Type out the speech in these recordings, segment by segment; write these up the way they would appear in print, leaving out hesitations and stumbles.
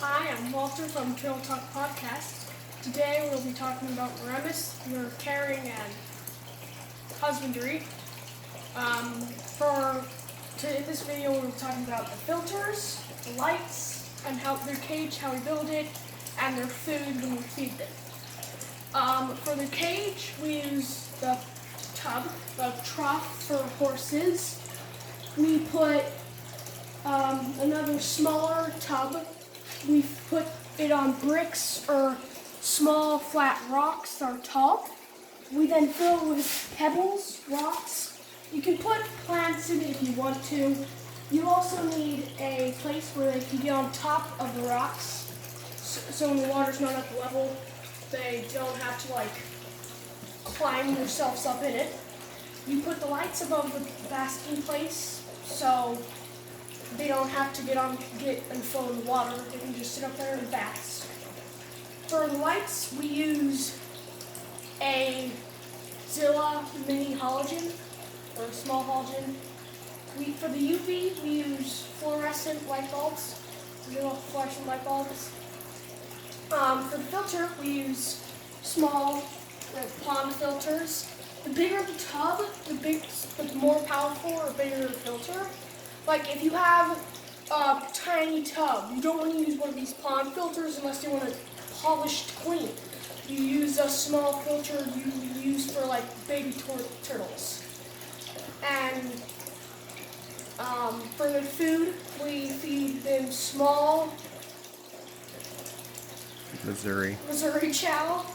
Hi, I'm Walter from Trail Talk Podcast. Today we'll be talking about Mauremys, your caring and husbandry. In this video we'll be talking about the filters, the lights, and how their cage, how we build it, and their food when we feed them. For the cage, we use the tub, the trough for horses. We put another smaller tub. We put it on bricks or small flat rocks that are tall. We then fill with pebbles, rocks. You can put plants in it if you want to. You also need a place where they can get on top of the rocks, so when the water's not at the level, they don't have to climb themselves up in it. You put the lights above the basking place, so they don't have to get and flow in the water. They can just sit up there and bask. For the lights, we use a Zilla mini halogen, or a small halogen. For the UV, we use fluorescent light bulbs, Zilla fluorescent light bulbs. For the filter, we use small pond filters. The bigger the tub, the more powerful or bigger the filter. Like if you have a tiny tub, you don't want to use one of these pond filters unless you want it polished clean. You use a small filter you use for baby turtles. And for the food, we feed them small Missouri chow,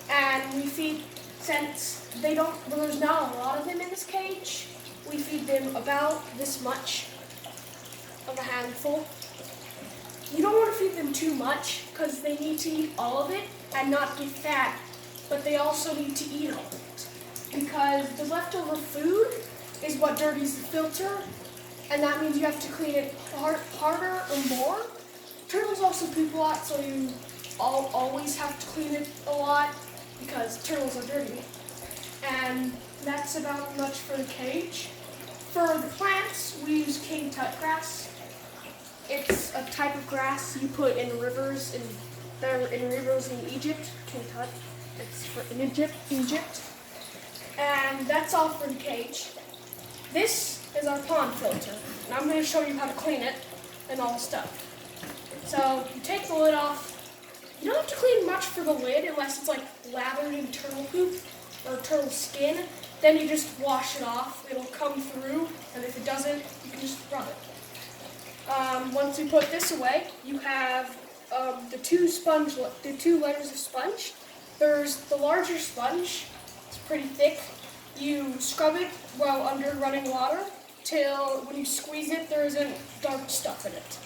and we feed, since there's not a lot of them in this cage, we feed them about this much of a handful. You don't want to feed them too much because they need to eat all of it and not get fat, but they also need to eat all of it because the leftover food is what dirties the filter, and that means you have to clean it harder or more. Turtles also poop a lot, so you always have to clean it a lot because turtles are dirty. And that's about much for the cage. For the plants, we use king tut grass. It's a type of grass you put in rivers in Egypt. King tut. It's in Egypt. And that's all for the cage. This is our pond filter, and I'm going to show you how to clean it and all the stuff. So you take the lid off. You don't have to clean much for the lid unless it's lathered in turtle poop or turtle skin. Then you just wash it off. It'll come through, and if it doesn't, you can just rub it. Once you put this away, you have the two layers of sponge. There's the larger sponge. It's pretty thick. You scrub it while under running water till when you squeeze it, there isn't dark stuff in it.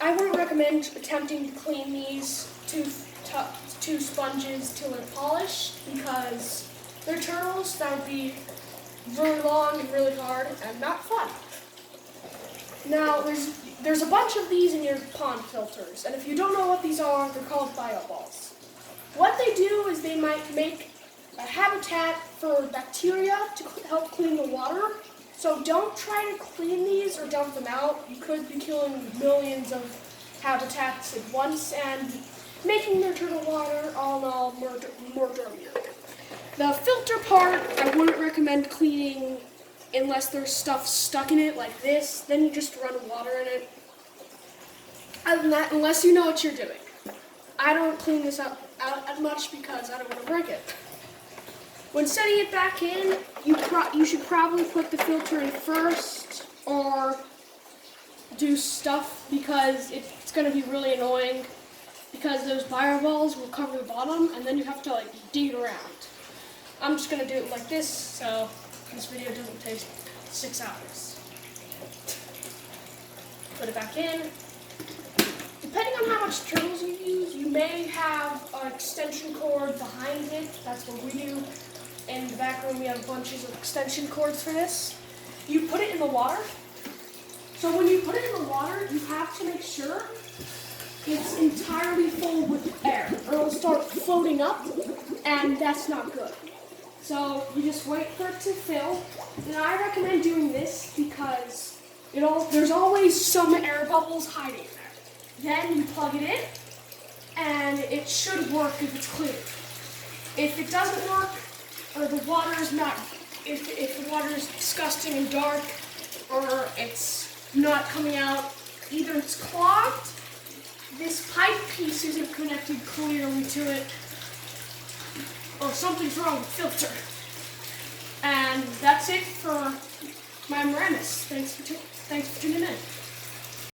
I wouldn't recommend attempting to clean these two sponges till they're polished because they're turtles. That would be really long and really hard and not fun. Now, there's a bunch of these in your pond filters, and if you don't know what these are, they're called bio-balls. What they do is they might make a habitat for bacteria to help clean the water. So don't try to clean these or dump them out. You could be killing millions of habitats at once and making their turtle water all in all more dirtier. The filter part, I wouldn't recommend cleaning unless there's stuff stuck in it like this. Then you just run water in it. Other than that, unless you know what you're doing. I don't clean this out as much because I don't want to break it. When setting it back in, you should probably put the filter in first or do stuff because it's going to be really annoying because those bio-balls will cover the bottom and then you have to dig around. I'm just going to do it like this so this video doesn't take 6 hours. Put it back in. Depending on how much turtles you use, you may have an extension cord behind it. That's what we do. In the back room, we have bunches of extension cords for this. You put it in the water. So when you put it in the water, you have to make sure it's entirely full with air, or it'll start floating up, and that's not good. So you just wait for it to fill. And I recommend doing this because There's always some air bubbles hiding there. Then you plug it in, and it should work if it's clear. If it doesn't work, or the water is not, if the water is disgusting and dark, or it's not coming out, either it's clogged, this pipe piece isn't connected clearly to it, or something's wrong with the filter. And that's it for my Mauremys. Thanks for tuning in.